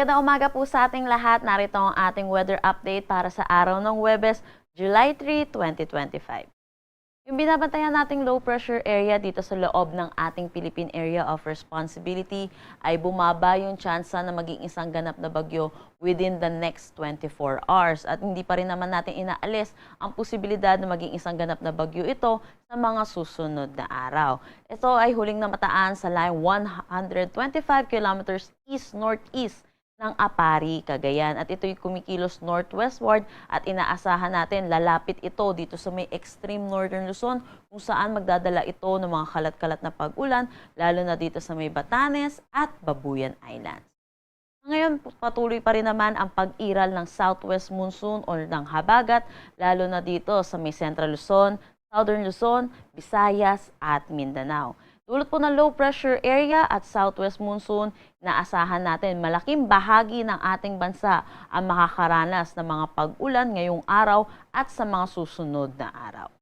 Magandang umaga po sa ating lahat. Narito ang ating weather update para sa araw ng Huwebes, July 3, 2025. Yung binabantayan nating low pressure area dito sa loob ng ating Philippine Area of Responsibility ay bumaba yung tsansa na maging isang ganap na bagyo within the next 24 hours. At hindi pa rin naman natin inaalis ang posibilidad na maging isang ganap na bagyo ito sa mga susunod na araw. Ito ay huling namataan sa line 125 kilometers east-northeast ng Apari, Cagayan. At ito'y kumikilos northwestward at inaasahan natin lalapit ito dito sa may extreme northern Luzon kung saan magdadala ito ng mga kalat-kalat na pag-ulan lalo na dito sa may Batanes at Babuyan Islands. Ngayon, patuloy pa rin naman ang pag-iral ng southwest monsoon o ng habagat lalo na dito sa may Central Luzon, Southern Luzon, Visayas at Mindanao. Dulot po ng low pressure area at southwest monsoon, inaasahan natin malaking bahagi ng ating bansa ang makakaranas ng mga pag-ulan ngayong araw at sa mga susunod na araw.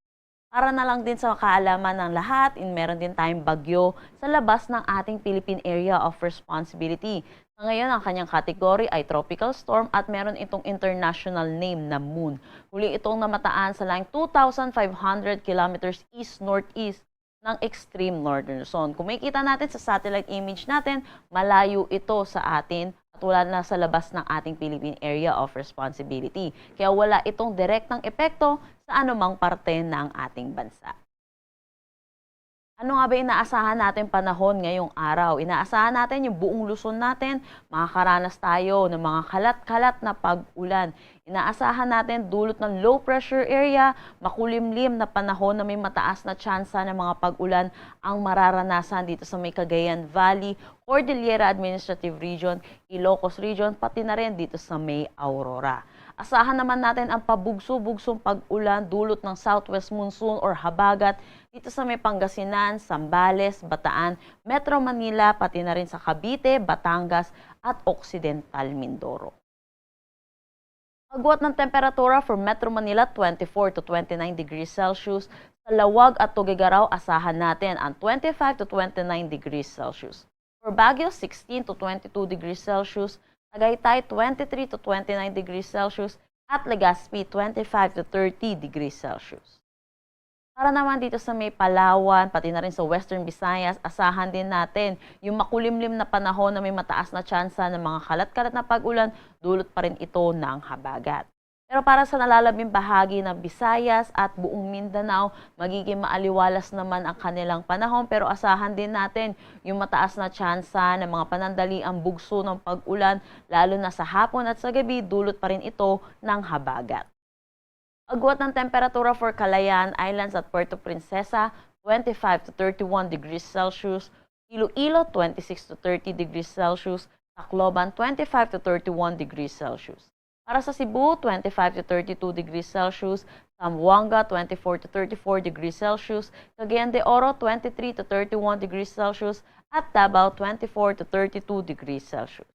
Para na lang din sa kaalaman ng lahat, meron din tayong bagyo sa labas ng ating Philippine Area of Responsibility. Sa ngayon, ang kanyang category ay tropical storm at meron itong international name na Moon. Huli itong namataan sa line 2,500 kilometers east-northeast ng extreme northern Luzon. Kung makikita natin sa satellite image natin, malayo ito sa atin at wala na sa labas ng ating Philippine Area of Responsibility. Kaya wala itong direktang epekto sa anumang parte ng ating bansa. Ano nga ba inaasahan natin panahon ngayong araw? Inaasahan natin yung buong Luzon natin, makakaranas tayo ng mga kalat-kalat na pag-ulan. Inaasahan natin dulot ng low pressure area, makulimlim na panahon na may mataas na tsansa ng mga pag-ulan ang mararanasan dito sa may Cagayan Valley, Cordillera Administrative Region, Ilocos Region, pati na rin dito sa may Aurora. Asahan naman natin ang pabugso-bugsong pag-ulan dulot ng southwest monsoon or habagat dito sa may Pangasinan, Zambales, Bataan, Metro Manila, pati na rin sa Cavite, Batangas at Occidental Mindoro. Agwat ng temperatura for Metro Manila 24 to 29 degrees Celsius. Sa Lawag at Tuguegarao, asahan natin ang 25 to 29 degrees Celsius. For Baguio, 16 to 22 degrees Celsius. Tagaytay, 23 to 29 degrees Celsius. At Legazpi, 25 to 30 degrees Celsius. Para naman dito sa may Palawan, pati na rin sa Western Visayas, asahan din natin yung makulimlim na panahon na may mataas na tsansa ng mga kalat-kalat na pag-ulan, dulot pa rin ito ng habagat. Pero para sa nalalabing bahagi ng Visayas at buong Mindanao, magiging maaliwalas naman ang kanilang panahon, pero asahan din natin yung mataas na tsansa ng mga panandaliang bugso ng pag-ulan, lalo na sa hapon at sa gabi, dulot pa rin ito ng habagat. Agwat ng temperatura for Calayan Islands at Puerto Princesa, 25 to 31 degrees Celsius. Iloilo, 26 to 30 degrees Celsius. Tacloban, 25 to 31 degrees Celsius. Para sa Cebu, 25 to 32 degrees Celsius. Zamboanga, 24 to 34 degrees Celsius. Cagayan de Oro, 23 to 31 degrees Celsius. At Davao, 24 to 32 degrees Celsius.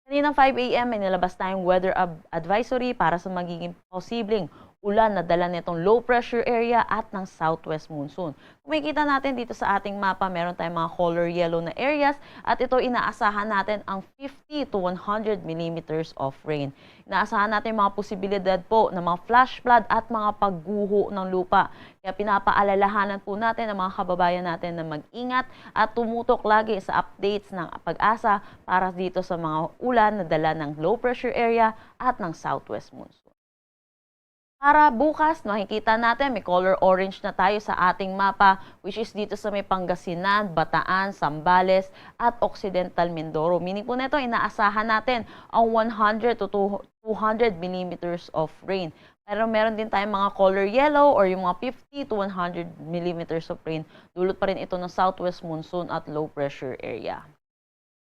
Kaninang 5 a.m. may nilabas tayong weather advisory para sa magiging posibleng ulan na dala nitong low pressure area at ng southwest monsoon. Kung makikita natin dito sa ating mapa, meron tayong mga color yellow na areas at ito inaasahan natin ang 50 to 100 millimeters of rain. Inaasahan natin mga posibilidad po ng mga flash flood at mga pagguho ng lupa. Kaya pinapaalalahanan po natin ang mga kababayan natin na mag-ingat at tumutok lagi sa updates ng Pag-asa para dito sa mga ulan na dala ng low pressure area at ng southwest monsoon. Para bukas, makikita natin may color orange na tayo sa ating mapa, which is dito sa may Pangasinan, Bataan, Zambales at Occidental Mindoro. Meaning po nito, inaasahan natin ang 100 to 200 millimeters of rain. Pero meron din tayong mga color yellow or yung mga 50 to 100 millimeters of rain. Dulot pa rin ito ng southwest monsoon at low pressure area.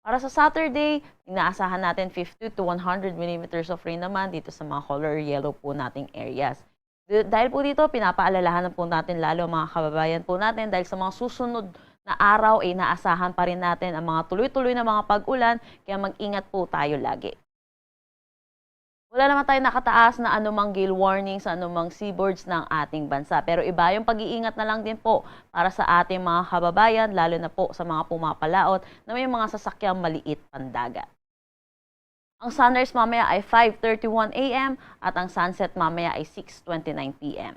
Para sa Saturday, inaasahan natin 50 to 100 millimeters of rain naman dito sa mga color yellow po nating areas. Dahil po dito, pinapaalalahanan po natin lalo mga kababayan po natin dahil sa mga susunod na araw ay inaasahan pa rin natin ang mga tuloy-tuloy na mga pag-ulan, kaya mag-ingat po tayo lagi. Wala naman tayo nakataas na anumang gale warning sa anumang seaboards ng ating bansa. Pero iba yung pag-iingat na lang din po para sa ating mga kababayan, lalo na po sa mga pumapalaot na may mga sasakyang maliit pandagat. Ang sunrise mamaya ay 5:31 a.m. at ang sunset mamaya ay 6:29 p.m.